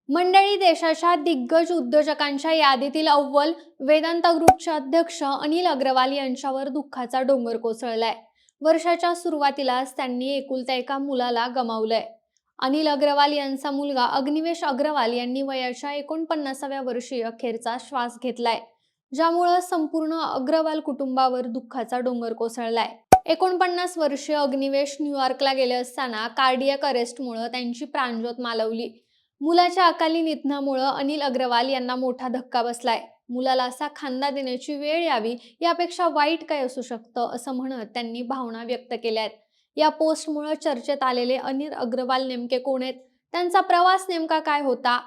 मंडळी, देशाच्या दिग्गज उद्योजकांच्या यादीतील अव्वल वेदांत ग्रुपचे अध्यक्ष अनिल अग्रवाल यांच्यावर दुःखाचा डोंगर कोसळलाय. वर्षाच्या सुरुवातीलाच त्यांनी एकुलत्या एका मुलाला गमावलंय. अनिल अग्रवाल यांचा मुलगा अग्निवेश अग्रवाल यांनी वयाच्या 49व्या वर्षी अखेरचा श्वास घेतलाय, ज्यामुळे संपूर्ण अग्रवाल कुटुंबावर दुःखाचा डोंगर कोसळलाय. 49 वर्षीय अग्निवेश न्यूयॉर्कला गेले असताना कार्डियक अरेस्टमुळे त्यांची प्राणज्योत मालवली. मुलाच्या अकाली निधनामुळे अनिल अग्रवाल यांना मोठा धक्का बसलाय. मुलाला असा खांदा देण्याची वेळ यावी यापेक्षा वाईट काय असू शकतं, असं म्हणत त्यांनी भावना व्यक्त केल्या आहेत. या पोस्टमुळे चर्चेत आलेले अनिल अग्रवाल नेमके कोण आहेत, त्यांचा प्रवास नेमका काय होता,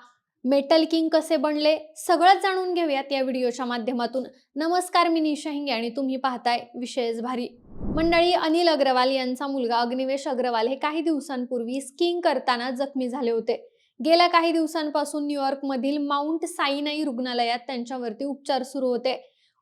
मेटल किंग कसे बनले, सगळंच जाणून घेऊयात या व्हिडिओच्या माध्यमातून. नमस्कार, मी निशा हिंगे आणि तुम्ही पाहताय विशेष भारी. मंडळी, अनिल अग्रवाल यांचा मुलगा अग्निवेश अग्रवाल हे काही दिवसांपूर्वी स्कीइंग करताना जखमी झाले होते. गेल्या काही दिवसांपासून न्यूयॉर्कमधील माउंट साइनाई रुग्णालयात त्यांच्यावरती उपचार सुरू होते.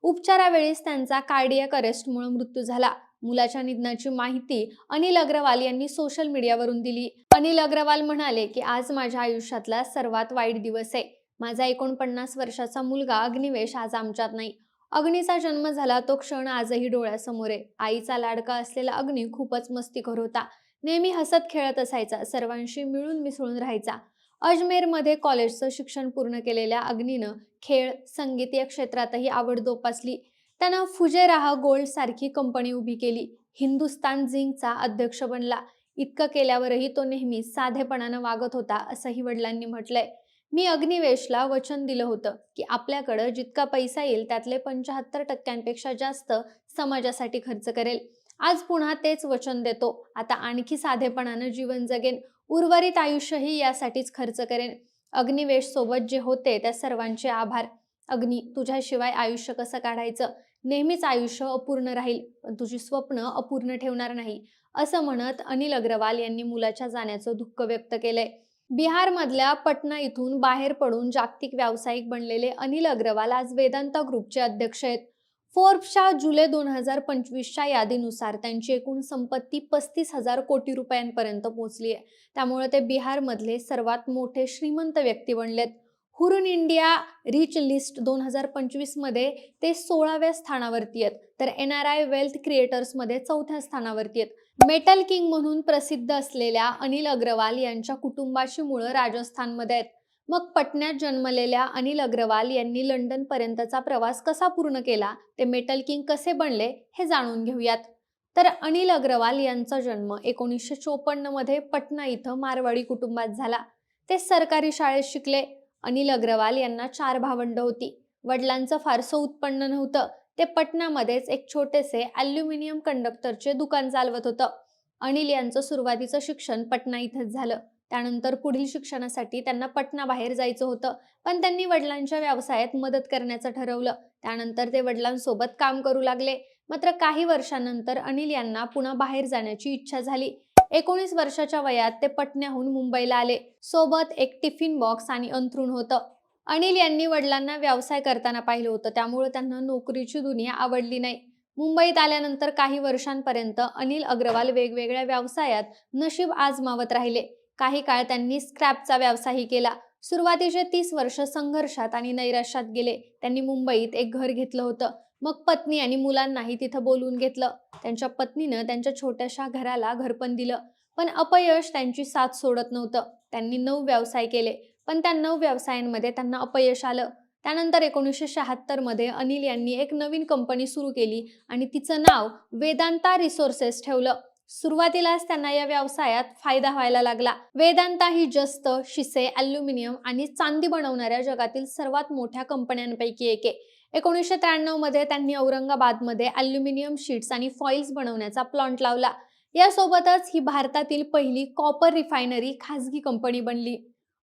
उपचारावेळीच त्यांचा कार्डियक अरेस्टमुळे मृत्यू झाला. मुलाच्या निधनाची माहिती अनिल अग्रवाल यांनी सोशल मीडियावरून दिली. अनिल अग्रवाल म्हणाले की आज माझ्या आयुष्यातला सर्वात वाईट दिवस आहे. माझा 49 वर्षाचा मुलगा अग्निवेश आज आमच्यात नाही. अग्नीचा जन्म झाला तो क्षण आजही डोळ्यासमोर आहे. आईचा लाडका असलेला अग्नी खूपच मस्तीखोर होता. नेहमी हसत खेळत असायचा, सर्वांशी मिळून मिसळून राहायचा. अजमेरमध्ये कॉलेजचं शिक्षण पूर्ण केलेल्या अग्नीनं खेळ, संगीत या क्षेत्रातही आवड जोपासली. त्यानं फुजेराह गोल्ड सारखी कंपनी उभी केली. हिंदुस्तान झिंकचा अध्यक्ष बनला. इतकं केल्यावरही तो नेहमी साधेपणानं वागत होता, असंही वडिलांनी म्हटलंय. मी अग्निवेशला वचन दिलं होतं की आपल्याकडं जितका पैसा येईल त्यातले 75% जास्त समाजासाठी खर्च करेल. आज पुन्हा तेच वचन देतो. आता आणखी साधेपणानं जीवन जगेन. उर्वरित आयुष्यही यासाठीच खर्च करेन. अग्निवेश सोबत जे होते त्या सर्वांचे आभार. अग्नी, तुझ्याशिवाय आयुष्य कसं काढायचं? नेहमीच आयुष्य अपूर्ण राहील, पण तुझी स्वप्न अपूर्ण ठेवणार नाही, असं म्हणत अनिल अग्रवाल यांनी मुलाच्या जाण्याचं दुःख व्यक्त केलंय. बिहारमधल्या पटना इथून बाहेर पडून जागतिक व्यावसायिक बनलेले अनिल अग्रवाल आज वेदांत ग्रुपचे अध्यक्ष आहेत. फोर्ब्सच्या जुलै 2025च्या यादीनुसार त्यांची एकूण संपत्ती 35,000 कोटी रुपयांपर्यंत पोहोचली आहे. त्यामुळे ते बिहारमधले सर्वात मोठे श्रीमंत व्यक्ती बनलेत. हुरुन इंडिया रिच लिस्ट 2025 मध्ये ते 16व्या स्थानावरती आहेत, तर NRI वेल्थ क्रिएटर्समध्ये 4थ्या स्थानावरती आहेत. मेटल किंग म्हणून प्रसिद्ध असलेल्या अनिल अग्रवाल यांच्या कुटुंबाची मुळं राजस्थानमध्ये आहेत. मग पटण्यात जन्मलेल्या अनिल अग्रवाल यांनी लंडन पर्यंतचा प्रवास कसा पूर्ण केला, ते मेटल किंग कसे बनले, हे जाणून घेऊयात. तर अनिल अग्रवाल यांचा जन्म 1954 मध्ये पटना इथं मारवाडी कुटुंबात झाला. ते सरकारी शाळेत शिकले. अनिल अग्रवाल यांना 4 भावंड होती. वडिलांचं फारसं उत्पन्न नव्हतं. ते पटनामध्येच एक छोटेसे ॲल्युमिनियम कंडक्टरचे दुकान चालवत होतं. अनिल यांचं सुरुवातीचं शिक्षण पटना इथंच झालं. त्यानंतर पुढील शिक्षणासाठी त्यांना पटना बाहेर जायचं होतं, पण त्यांनी वडिलांच्या व्यवसायात मदत करण्याचं ठरवलं. त्यानंतर ते वडिलांसोबत काम करू लागले. मात्र काही वर्षांनंतर अनिल यांना पुन्हा बाहेर जाण्याची इच्छा झाली. 19 वर्षाच्या वयात ते पटण्याहून मुंबईला आले. सोबत एक टिफिन बॉक्स आणि अंथरूण होतं. अनिल यांनी वडिलांना व्यवसाय करताना पाहिलं होतं, त्यामुळे त्यांना नोकरीची दुनिया आवडली नाही. मुंबईत आल्यानंतर काही वर्षांपर्यंत अनिल अग्रवाल वेगवेगळ्या व्यवसायात नशीब आजमावत राहिले. काही काळ त्यांनी स्क्रॅपचा व्यवसायही केला. सुरुवातीचे 30 वर्ष संघर्षात आणि नैराश्यात गेले. त्यांनी मुंबईत एक घर घेतलं होतं. मग पत्नी आणि मुलांनाही तिथं बोलवून घेतलं. त्यांच्या पत्नीनं त्यांच्या छोट्याशा घराला घरपण दिलं. पण अपयश त्यांची साथ सोडत नव्हतं. त्यांनी 9 व्यवसाय केले, पण त्या 9 व्यवसायांमध्ये त्यांना अपयश आलं. त्यानंतर 1976 मध्ये अनिल यांनी एक नवीन कंपनी सुरू केली आणि तिचं नाव वेदांता रिसोर्सेस ठेवलं. सुरुवातीलाच त्यांना या व्यवसायात फायदा व्हायला लागला. वेदांता ही जस्त, शिसे, ॲल्युमिनियम आणि चांदी बनवणाऱ्या जगातील सर्वात मोठ्या कंपन्यांपैकी एक आहे. 1993 मध्ये त्यांनी औरंगाबादमध्ये ॲल्युमिनियम शीट्स आणि फॉइल्स बनवण्याचा प्लांट लावला. यासोबतच ही भारतातील पहिली कॉपर रिफायनरी खासगी कंपनी बनली.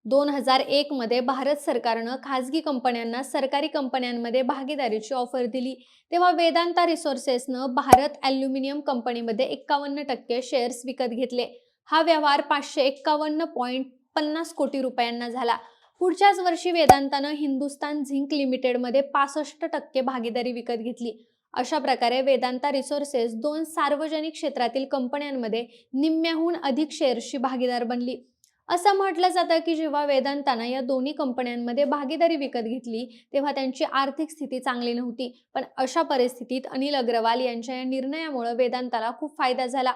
2001 मध्ये भारत सरकारनं खासगी कंपन्यांना सरकारी कंपन्यांमध्ये भागीदारीची ऑफर दिली. तेव्हा वेदांता रिसोर्सेसनं भारत ॲल्युमिनियम कंपनीमध्ये 51% शेअर्स विकत घेतले. हा व्यवहार 551.50 कोटी रुपयांना झाला. पुढच्याच वर्षी वेदांतानं हिंदुस्तान झिंक लिमिटेडमध्ये 65% भागीदारी विकत घेतली. अशा प्रकारे वेदांता रिसोर्सेस 2 सार्वजनिक क्षेत्रातील कंपन्यांमध्ये निम्म्याहून अधिक शेअर्सची भागीदार बनली. असं म्हटलं जातं की जेव्हा वेदांतानं या दोन्ही कंपन्यांमध्ये भागीदारी विकत घेतली तेव्हा त्यांची आर्थिक स्थिती चांगली नव्हती. पण अशा परिस्थितीत अनिल अग्रवाल यांच्या या निर्णयामुळे वेदांताला खूप फायदा झाला.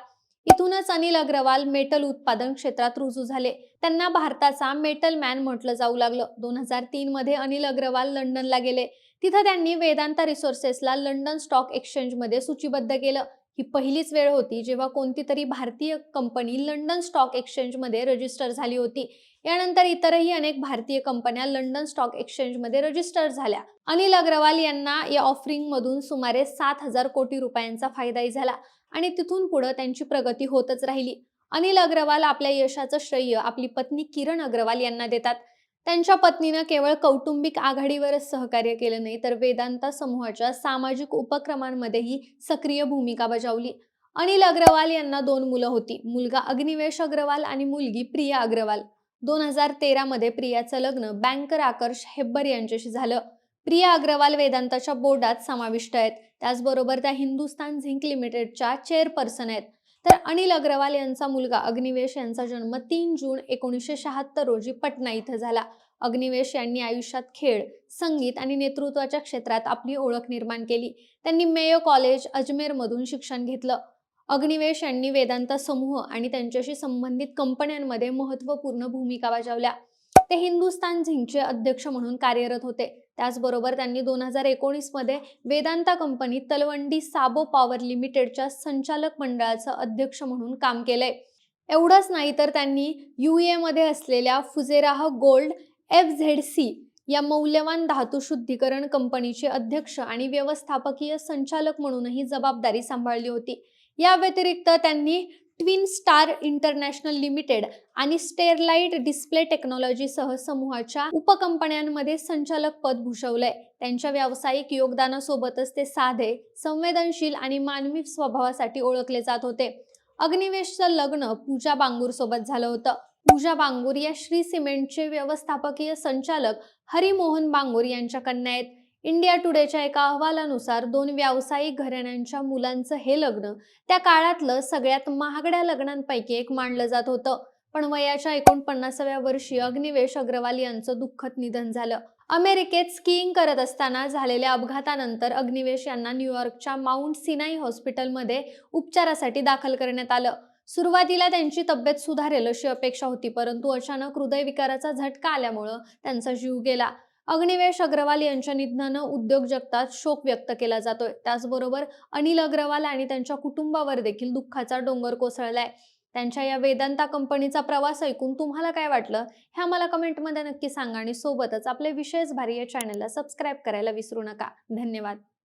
इथूनच अनिल अग्रवाल मेटल उत्पादन क्षेत्रात रुजू झाले. त्यांना भारताचा मेटल मॅन म्हटलं जाऊ लागलं. 2003 मध्ये अनिल अग्रवाल लंडनला गेले. तिथं त्यांनी वेदांता रिसोर्सेसला लंडन स्टॉक एक्सचेंजमध्ये सूचीबद्ध केलं. ही पहिलीच वेळ होती जेव्हा कोणती तरी भारतीय कंपनी लंडन स्टॉक एक्सचेंजमध्ये रजिस्टर झाली होती. यानंतर इतरही अनेक भारतीय कंपन्या लंडन स्टॉक एक्सचेंजमध्ये रजिस्टर झाल्या. अनिल अग्रवाल यांना या ऑफरिंगमधून सुमारे 7,000 कोटी रुपयांचा फायदाही झाला आणि तिथून पुढे त्यांची प्रगती होतच राहिली. अनिल अग्रवाल आपल्या यशाचं श्रेय आपली पत्नी किरण अग्रवाल यांना देतात. त्यांच्या पत्नीनं केवळ कौटुंबिक आघाडीवरच सहकार्य केलं नाही तर वेदांता समूहाच्या सामाजिक उपक्रमांमध्येही सक्रिय भूमिका बजावली. अनिल अग्रवाल यांना 2 मुलं होती. मुलगा अग्निवेश अग्रवाल आणि मुलगी प्रिया अग्रवाल. 2013 मध्ये प्रियाचं लग्न बँकर आकर्ष हेब्बर यांच्याशी झालं. प्रिया अग्रवाल वेदांताच्या बोर्डात समाविष्ट आहेत. त्याचबरोबर त्या हिंदुस्तान झिंक लिमिटेडच्या चेअरपर्सन आहेत. तर अनिल अग्रवाल यांचा मुलगा अग्निवेश यांचा जन्म 3 जून 1976 रोजी पटना इथं झाला. अग्निवेश यांनी आयुष्यात खेळ, संगीत आणि नेतृत्वाच्या क्षेत्रात आपली ओळख निर्माण केली. त्यांनी मेयो कॉलेज अजमेरमधून शिक्षण घेतलं. अग्निवेश यांनी वेदांता समूह आणि त्यांच्याशी संबंधित कंपन्यांमध्ये महत्त्वपूर्ण भूमिका बजावल्या. ते हिंदुस्तान झिंकचे अध्यक्ष म्हणून कार्यरत होते. त्याचबरोबर त्यांनी 2019 मध्ये वेदांता कंपनी तलवंडी साबो पॉवर लिमिटेडच्या संचालक मंडळाचं अध्यक्ष म्हणून काम केलंय. एवढंच नाही तर त्यांनी UAE मध्ये असलेल्या फुजेराह गोल्ड FZC या मौल्यवान धातू शुद्धीकरण कंपनीचे अध्यक्ष आणि व्यवस्थापकीय संचालक म्हणूनही जबाबदारी सांभाळली होती. या व्यतिरिक्त त्यांनी ट्विन स्टार इंटरनॅशनल लिमिटेड आणि स्टेरलाइट डिस्प्ले टेक्नॉलॉजीसह समूहाच्या उपकंपन्यांमध्ये संचालक पद भूषवलंय. त्यांच्या व्यावसायिक योगदानासोबतच ते साधे, संवेदनशील आणि मानवी स्वभावासाठी ओळखले जात होते. अग्निवेशचं लग्न पूजा बांगूर सोबत झालं होतं. पूजा बांगूर या श्री सिमेंटचे व्यवस्थापकीय संचालक हरिमोहन बांगूर यांच्या कन्या आहेत. इंडिया टुडेच्या एका अहवालानुसार 2 व्यावसायिक घराण्यांच्या मुलांचं हे लग्न त्या काळातलं सगळ्यात महागड्या लग्नांपैकी एक मानलं जात होतं. पण वयाच्या 49व्या वर्षी अग्निवेश अग्रवाल यांचं दुःखद निधन झालं. अमेरिकेत स्कीइंग करत असताना झालेल्या अपघातानंतर अग्निवेश यांना न्यूयॉर्कच्या माउंट सिनाई हॉस्पिटलमध्ये उपचारासाठी दाखल करण्यात आलं. सुरुवातीला त्यांची तब्येत सुधारेल अशी अपेक्षा होती, परंतु अचानक हृदयविकाराचा झटका आल्यामुळं त्यांचा जीव गेला. अग्निवेश अग्रवाल यांच्या निधनानं उद्योग जगतात शोक व्यक्त केला जातोय. त्याचबरोबर अनिल अग्रवाल आणि त्यांच्या कुटुंबावर देखील दुःखाचा डोंगर कोसळलाय. त्यांच्या या वेदांता कंपनीचा प्रवास ऐकून तुम्हाला काय वाटलं हे आम्हाला कमेंटमध्ये नक्की सांगा आणि सोबतच आपले विशेष भारी या चॅनलला सबस्क्राईब करायला विसरू नका. धन्यवाद.